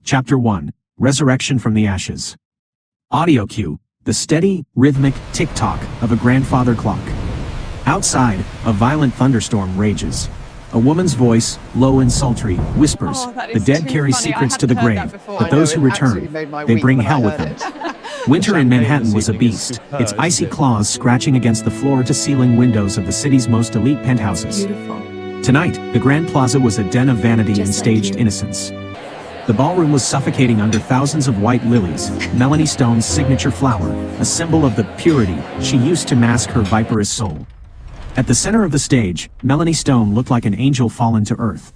Chapter 1, Resurrection from the Ashes. Audio cue, the steady, rhythmic tick-tock of a grandfather clock. Outside, a violent thunderstorm rages. A woman's voice, low and sultry, whispers, "The dead carry secrets to the grave, but those who return, they bring hell with them." Winter in Manhattan was a beast, its icy claws scratching against the floor-to-ceiling windows of the city's most elite penthouses. Tonight, the Grand Plaza was a den of vanity and staged innocence. The ballroom was suffocating under thousands of white lilies, Melanie Stone's signature flower, a symbol of the purity she used to mask her viperous soul. At the center of the stage, Melanie Stone looked like an angel fallen to earth.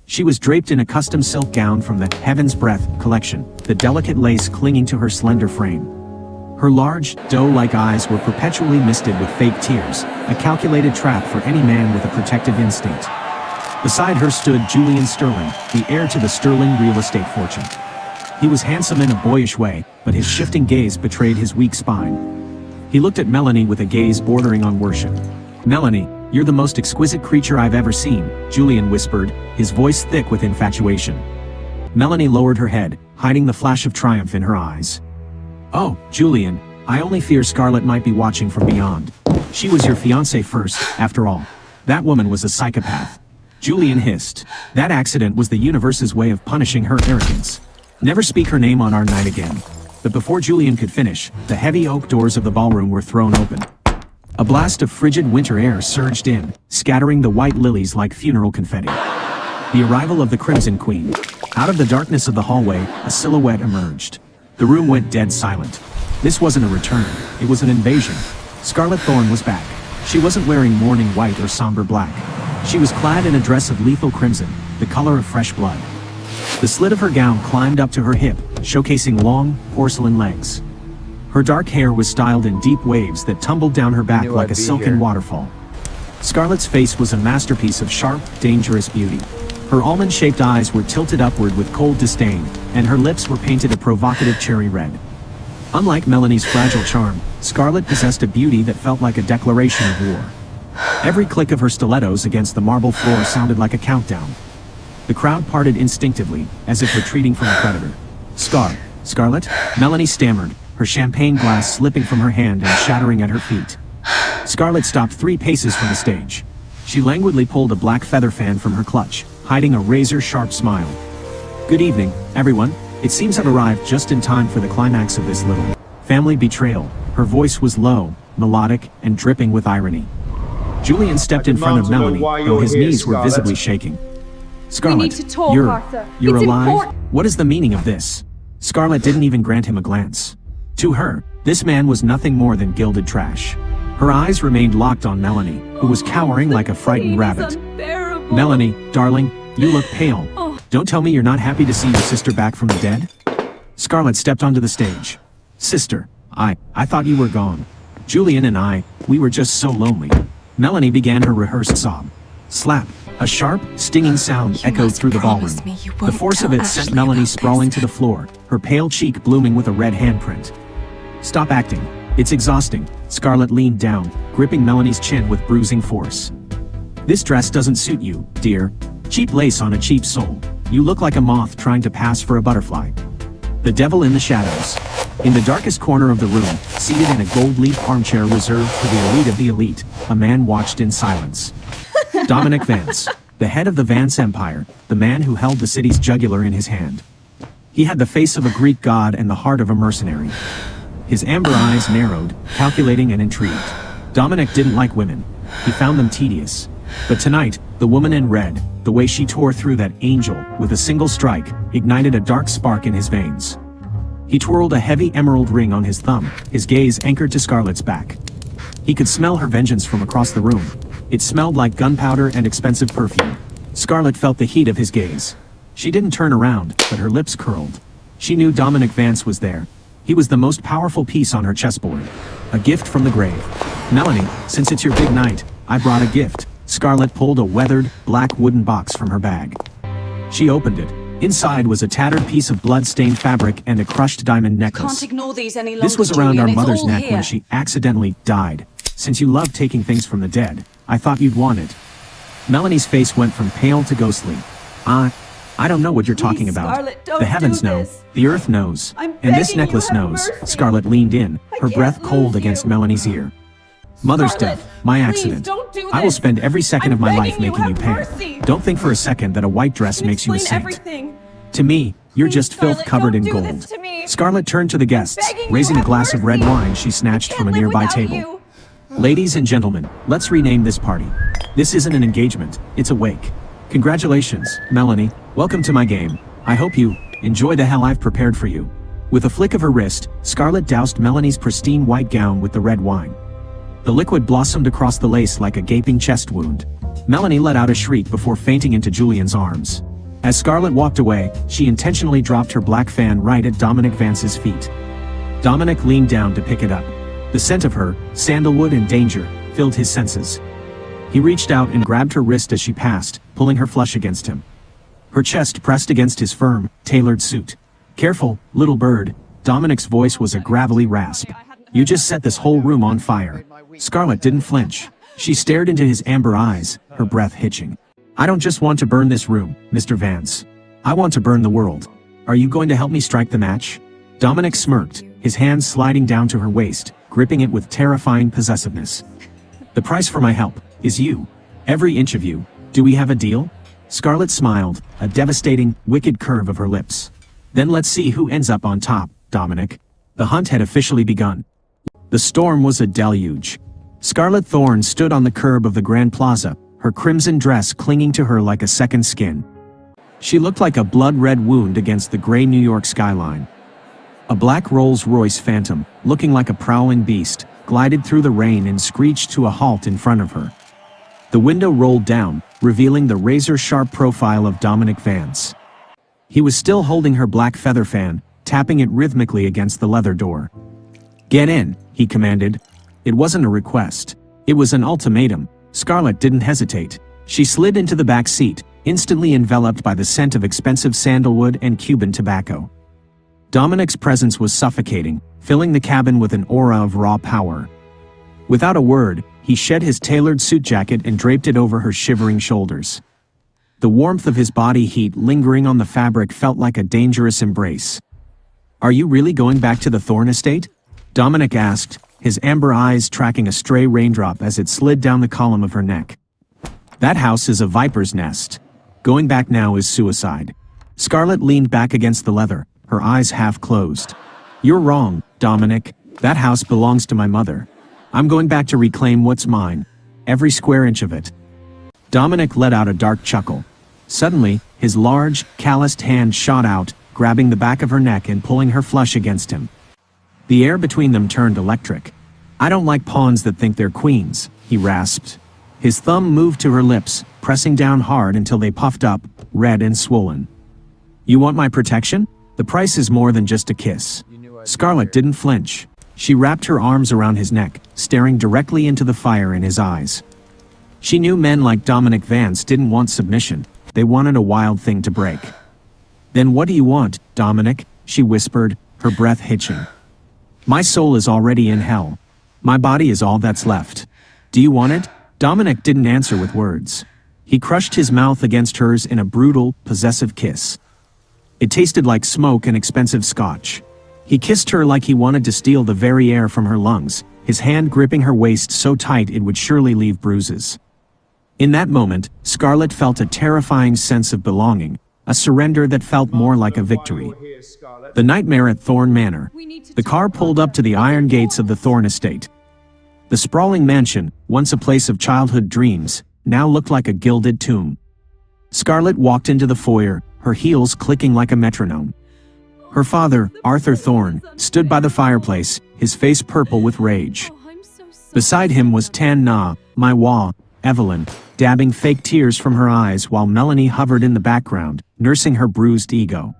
She was draped in a custom silk gown from the Heaven's Breath collection, the delicate lace clinging to her slender frame. Her large, doe-like eyes were perpetually misted with fake tears, a calculated trap for any man with a protective instinct. Beside her stood Julian Sterling, the heir to the Sterling real estate fortune. He was handsome in a boyish way, but his shifting gaze betrayed his weak spine. He looked at Melanie with a gaze bordering on worship. "Melanie, you're the most exquisite creature I've ever seen," Julian whispered, his voice thick with infatuation. Melanie lowered her head, hiding the flash of triumph in her eyes. "Oh, Julian, I only fear Scarlett might be watching from beyond. She was your fiancée first, after all. That woman was a psychopath." Julian hissed. That accident was the universe's way of punishing her arrogance. "Never speak her name on our night again." But before Julian could finish, the heavy oak doors of the ballroom were thrown open. A blast of frigid winter air surged in, scattering the white lilies like funeral confetti. The arrival of the Crimson Queen. Out of the darkness of the hallway, a silhouette emerged. The room went dead silent. This wasn't a return, it was an invasion. Scarlett Thorne was back. She wasn't wearing mourning white or somber black. She was clad in a dress of lethal crimson, the color of fresh blood. The slit of her gown climbed up to her hip, showcasing long, porcelain legs. Her dark hair was styled in deep waves that tumbled down her back like a silken waterfall. Scarlett's face was a masterpiece of sharp, dangerous beauty. Her almond-shaped eyes were tilted upward with cold disdain, and her lips were painted a provocative cherry red. Unlike Melanie's fragile charm, Scarlett possessed a beauty that felt like a declaration of war. Every click of her stilettos against the marble floor sounded like a countdown. The crowd parted instinctively, as if retreating from a predator. Scarlett? Melanie stammered, her champagne glass slipping from her hand and shattering at her feet. Scarlett stopped 3 paces from the stage. She languidly pulled a black feather fan from her clutch, hiding a razor-sharp smile. "Good evening, everyone. It seems I've arrived just in time for the climax of this little family betrayal." Her voice was low, melodic, and dripping with irony. Julian stepped in front of Melanie, though his knees were visibly shaking. "Scarlett, you're alive? What is the meaning of this?" Scarlett didn't even grant him a glance. To her, this man was nothing more than gilded trash. Her eyes remained locked on Melanie, who was cowering like a frightened rabbit. "Melanie, darling, you look pale. Don't tell me you're not happy to see your sister back from the dead?" Scarlett stepped onto the stage. "Sister, I thought you were gone. Julian and we were just so lonely." Melanie began her rehearsed sob. Slap. A sharp, stinging sound echoed through the ballroom. The force of it sent Melanie sprawling to the floor, her pale cheek blooming with a red handprint. "Stop acting. It's exhausting." Scarlett leaned down, gripping Melanie's chin with bruising force. "This dress doesn't suit you, dear. Cheap lace on a cheap soul. You look like a moth trying to pass for a butterfly." The devil in the shadows. In the darkest corner of the room, seated in a gold-leaf armchair reserved for the elite of the elite, a man watched in silence. Dominic Vance, the head of the Vance Empire, the man who held the city's jugular in his hand. He had the face of a Greek god and the heart of a mercenary. His amber eyes narrowed, calculating and intrigued. Dominic didn't like women. He found them tedious. But tonight, the woman in red, the way she tore through that angel with a single strike, ignited a dark spark in his veins. He twirled a heavy emerald ring on his thumb, his gaze anchored to Scarlett's back. He could smell her vengeance from across the room. It smelled like gunpowder and expensive perfume. Scarlett felt the heat of his gaze. She didn't turn around, but her lips curled. She knew Dominic Vance was there. He was the most powerful piece on her chessboard. A gift from the grave. "Melanie, since it's your big night, I brought a gift." Scarlett pulled a weathered, black wooden box from her bag. She opened it. Inside was a tattered piece of blood-stained fabric and a crushed diamond necklace. Can't ignore these any longer, This was around Julian. our mother's It's all neck here. when she accidentally died. Since you love taking things from the dead, I thought you'd want it. Melanie's face went from pale to ghostly. I don't know what you're talking about. Scarlett, don't The heavens do know, this. the earth knows, I'm and this begging you, necklace have knows. mercy. Scarlett leaned in, her can't breath cold lose against you. Melanie's ear. Mother's Scarlett, death, my please accident. don't do I will this. spend every second I'm of my life begging you, making you have pay. mercy. Don't think for a second that a white dress makes you a Explain saint. everything. To me, you're Please, just filth Scarlett, covered in don't do gold. this to me. Scarlett turned to the guests, begging you, raising a have glass of red mercy. wine she snatched from a Can't live nearby without table. you. Ladies and gentlemen, let's rename this party. This isn't an engagement, it's a wake. Congratulations, Melanie. Welcome to my game. I hope you enjoy the hell I've prepared for you. With a flick of her wrist, Scarlett doused Melanie's pristine white gown with the red wine. The liquid blossomed across the lace like a gaping chest wound. Melanie let out a shriek before fainting into Julian's arms. As Scarlett walked away, she intentionally dropped her black fan right at Dominic Vance's feet. Dominic leaned down to pick it up. The scent of her, sandalwood and danger, filled his senses. He reached out and grabbed her wrist as she passed, pulling her flush against him. Her chest pressed against his firm, tailored suit. Careful, little bird. Dominic's voice was a gravelly rasp. You just set this whole room on fire. Scarlett didn't flinch. She stared into his amber eyes, her breath hitching. I don't just want to burn this room, Mr. Vance. I want to burn the world. Are you going to help me strike the match? Dominic smirked, his hands sliding down to her waist, gripping it with terrifying possessiveness. The price for my help is you. Every inch of you. Do we have a deal? Scarlett smiled, a devastating, wicked curve of her lips. Then let's see who ends up on top, Dominic. The hunt had officially begun. The storm was a deluge. Scarlett Thorne stood on the curb of the Grand Plaza, her crimson dress clinging to her like a second skin. She looked like a blood-red wound against the gray New York skyline. A black Rolls-Royce Phantom, looking like a prowling beast, glided through the rain and screeched to a halt in front of her. The window rolled down, revealing the razor-sharp profile of Dominic Vance. He was still holding her black feather fan, tapping it rhythmically against the leather door. Get in, he commanded. It wasn't a request. It was an ultimatum. Scarlett didn't hesitate. She slid into the back seat, instantly enveloped by the scent of expensive sandalwood and Cuban tobacco. Dominic's presence was suffocating, filling the cabin with an aura of raw power. Without a word, he shed his tailored suit jacket and draped it over her shivering shoulders. The warmth of his body heat lingering on the fabric felt like a dangerous embrace. Are you really going back to the Thorne estate? Dominic asked, his amber eyes tracking a stray raindrop as it slid down the column of her neck. That house is a viper's nest. Going back now is suicide. Scarlett leaned back against the leather, her eyes half closed. You're wrong, Dominic. That house belongs to my mother. I'm going back to reclaim what's mine. Every square inch of it. Dominic let out a dark chuckle. Suddenly, his large, calloused hand shot out, grabbing the back of her neck and pulling her flush against him. The air between them turned electric. I don't like pawns that think they're queens, he rasped. His thumb moved to her lips, pressing down hard until they puffed up, red and swollen. You want my protection? The price is more than just a kiss. Scarlett didn't flinch. She wrapped her arms around his neck, staring directly into the fire in his eyes. She knew men like Dominic Vance didn't want submission. They wanted a wild thing to break. Then what do you want, Dominic? She whispered, her breath hitching. My soul is already in hell. My body is all that's left. Do you want it? Dominic didn't answer with words. He crushed his mouth against hers in a brutal, possessive kiss. It tasted like smoke and expensive scotch. He kissed her like he wanted to steal the very air from her lungs, his hand gripping her waist so tight it would surely leave bruises. In that moment, Scarlett felt a terrifying sense of belonging, a surrender that felt more like a victory. The nightmare at Thorne Manor. The car pulled up to the iron gates of the Thorne estate. The sprawling mansion, once a place of childhood dreams, now looked like a gilded tomb. Scarlett walked into the foyer, her heels clicking like a metronome. Her father, Arthur Thorne, stood by the fireplace, his face purple with rage. Beside him was Tan Na, my Wa, Evelyn, dabbing fake tears from her eyes while Melanie hovered in the background, nursing her bruised ego.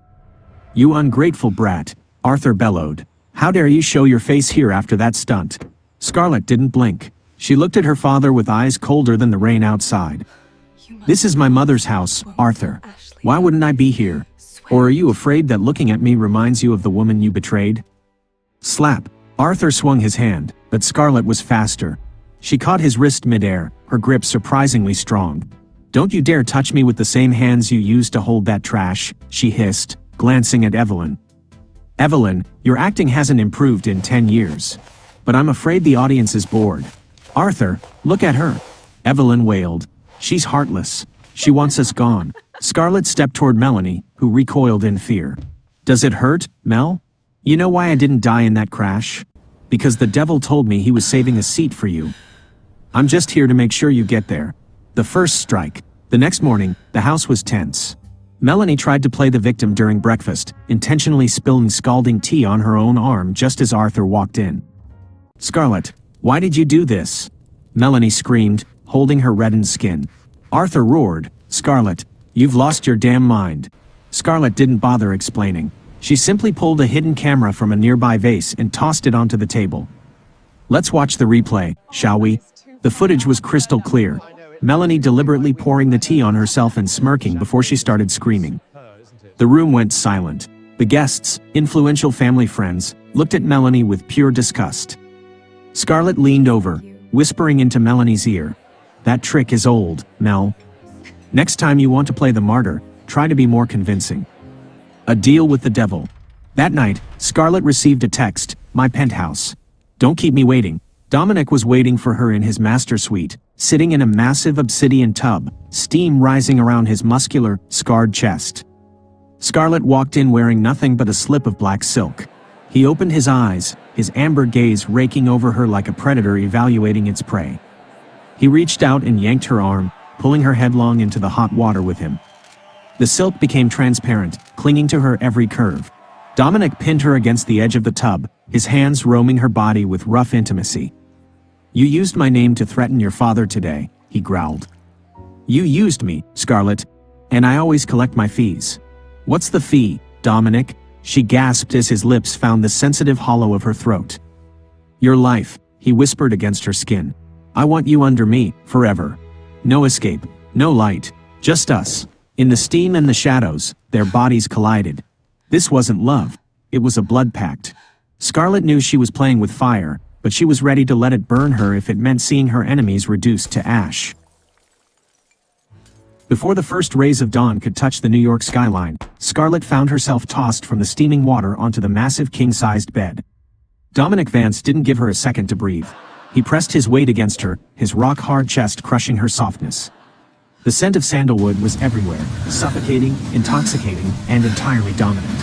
You ungrateful brat, Arthur bellowed. How dare you show your face here after that stunt? Scarlett didn't blink. She looked at her father with eyes colder than the rain outside. This is my mother's house, Arthur. Why wouldn't I be here? Or are you afraid that looking at me reminds you of the woman you betrayed? Slap. Arthur swung his hand, but Scarlett was faster. She caught his wrist midair, her grip surprisingly strong. Don't you dare touch me with the same hands you used to hold that trash, she hissed, glancing at Evelyn. Evelyn, your acting hasn't improved in 10 years. But I'm afraid the audience is bored. Arthur, look at her. Evelyn wailed. She's heartless. She wants us gone. Scarlett stepped toward Melanie, who recoiled in fear. Does it hurt, Mel? You know why I didn't die in that crash? Because the devil told me he was saving a seat for you. I'm just here to make sure you get there. The first strike. The next morning, the house was tense. Melanie tried to play the victim during breakfast, intentionally spilling scalding tea on her own arm just as Arthur walked in. Scarlett, why did you do this? Melanie screamed, holding her reddened skin. Arthur roared, Scarlett, you've lost your damn mind. Scarlett didn't bother explaining. She simply pulled a hidden camera from a nearby vase and tossed it onto the table. Let's watch the replay, shall we? The footage was crystal clear. Melanie deliberately pouring the tea on herself and smirking before she started screaming. The room went silent. The guests, influential family friends, looked at Melanie with pure disgust. Scarlett leaned over, whispering into Melanie's ear. That trick is old, Mel. Next time you want to play the martyr, try to be more convincing. A deal with the devil. That night, Scarlett received a text, my penthouse. Don't keep me waiting. Dominic was waiting for her in his master suite, sitting in a massive obsidian tub, steam rising around his muscular, scarred chest. Scarlett walked in wearing nothing but a slip of black silk. He opened his eyes, his amber gaze raking over her like a predator evaluating its prey. He reached out and yanked her arm, pulling her headlong into the hot water with him. The silk became transparent, clinging to her every curve. Dominic pinned her against the edge of the tub, his hands roaming her body with rough intimacy. You used my name to threaten your father today, he growled. You used me, Scarlett, and I always collect my fees. What's the fee, Dominic? She gasped as his lips found the sensitive hollow of her throat. Your life, he whispered against her skin. I want you under me, forever. No escape, no light, just us. In the steam and the shadows, their bodies collided. This wasn't love, it was a blood pact. Scarlett knew she was playing with fire, but she was ready to let it burn her if it meant seeing her enemies reduced to ash. Before the first rays of dawn could touch the New York skyline, Scarlett found herself tossed from the steaming water onto the massive king-sized bed. Dominic Vance didn't give her a second to breathe. He pressed his weight against her, his rock-hard chest crushing her softness. The scent of sandalwood was everywhere, suffocating, intoxicating, and entirely dominant.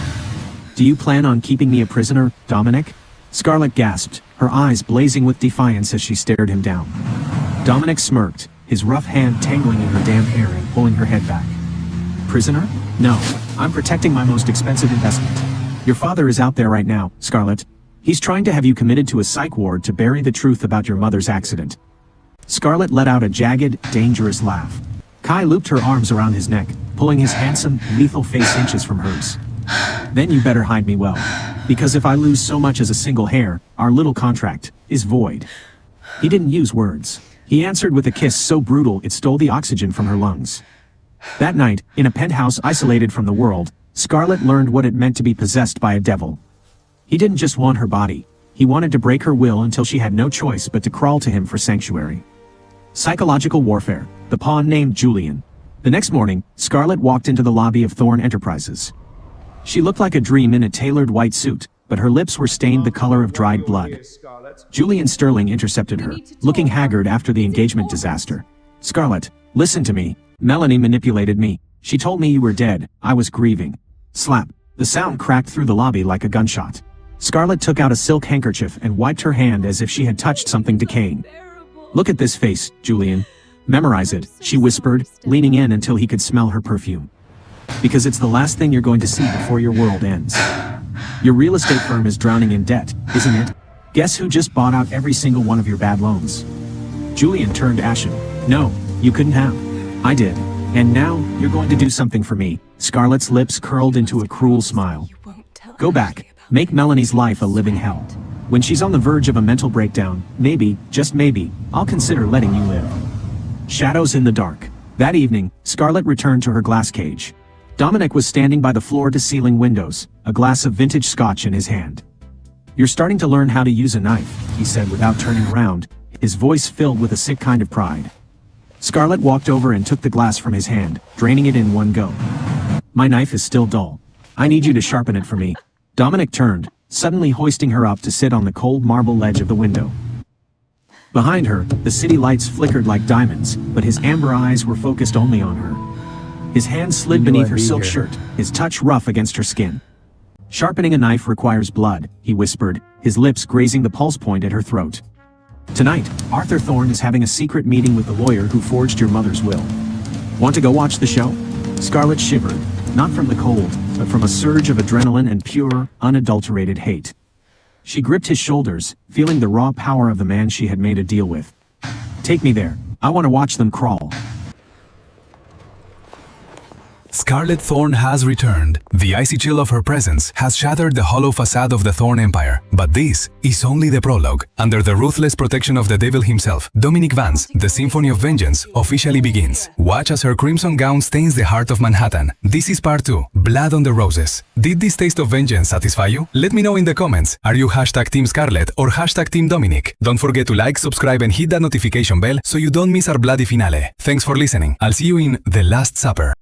Do you plan on keeping me a prisoner, Dominic? Scarlett gasped, her eyes blazing with defiance as she stared him down. Dominic smirked, his rough hand tangling in her damp hair and pulling her head back. Prisoner? No, I'm protecting my most expensive investment. Your father is out there right now, Scarlett. He's trying to have you committed to a psych ward to bury the truth about your mother's accident. Scarlett let out a jagged, dangerous laugh. Kai looped her arms around his neck, pulling his handsome, lethal face inches from hers. Then you better hide me well. Because if I lose so much as a single hair, our little contract is void. He didn't use words. He answered with a kiss so brutal it stole the oxygen from her lungs. That night, in a penthouse isolated from the world, Scarlett learned what it meant to be possessed by a devil. He didn't just want her body. He wanted to break her will until she had no choice but to crawl to him for sanctuary. Psychological warfare. The pawn named Julian. The next morning, Scarlett walked into the lobby of Thorne Enterprises. She looked like a dream in a tailored white suit, but her lips were stained the color of dried blood. Julian Sterling intercepted her, looking haggard after the engagement disaster. Scarlett, listen to me. Melanie manipulated me. She told me you were dead. I was grieving. Slap. The sound cracked through the lobby like a gunshot. Scarlett took out a silk handkerchief and wiped her hand as if she had touched something decaying. Look at this face, Julian. Memorize it, she whispered, leaning in until he could smell her perfume. Because it's the last thing you're going to see before your world ends. Your real estate firm is drowning in debt, isn't it? Guess who just bought out every single one of your bad loans? Julian turned ashen. No, you couldn't have. I did. And now, you're going to do something for me. Scarlett's lips curled into a cruel smile. Go back. Make Melanie's life a living hell. When she's on the verge of a mental breakdown, maybe, just maybe, I'll consider letting you live. Shadows in the dark. That evening, Scarlett returned to her glass cage. Dominic was standing by the floor-to-ceiling windows, a glass of vintage scotch in his hand. You're starting to learn how to use a knife, he said without turning around, his voice filled with a sick kind of pride. Scarlett walked over and took the glass from his hand, draining it in one go. My knife is still dull. I need you to sharpen it for me. Dominic turned, suddenly hoisting her up to sit on the cold marble ledge of the window. Behind her, the city lights flickered like diamonds, but his amber eyes were focused only on her. His hand slid beneath her silk shirt, his touch rough against her skin. Sharpening a knife requires blood, he whispered, his lips grazing the pulse point at her throat. Tonight, Arthur Thorne is having a secret meeting with the lawyer who forged your mother's will. Want to go watch the show? Scarlett shivered, not from the cold, but from a surge of adrenaline and pure, unadulterated hate. She gripped his shoulders, feeling the raw power of the man she had made a deal with. Take me there. I want to watch them crawl. Scarlett Thorne has returned. The icy chill of her presence has shattered the hollow facade of the Thorne Empire. But this is only the prologue. Under the ruthless protection of the devil himself, Dominic Vance, the Symphony of Vengeance, officially begins. Watch as her crimson gown stains the heart of Manhattan. This is part 2, Blood on the Roses. Did this taste of vengeance satisfy you? Let me know in the comments. Are you #Team Scarlett or #Team Dominic? Don't forget to like, subscribe and hit that notification bell so you don't miss our bloody finale. Thanks for listening. I'll see you in The Last Supper.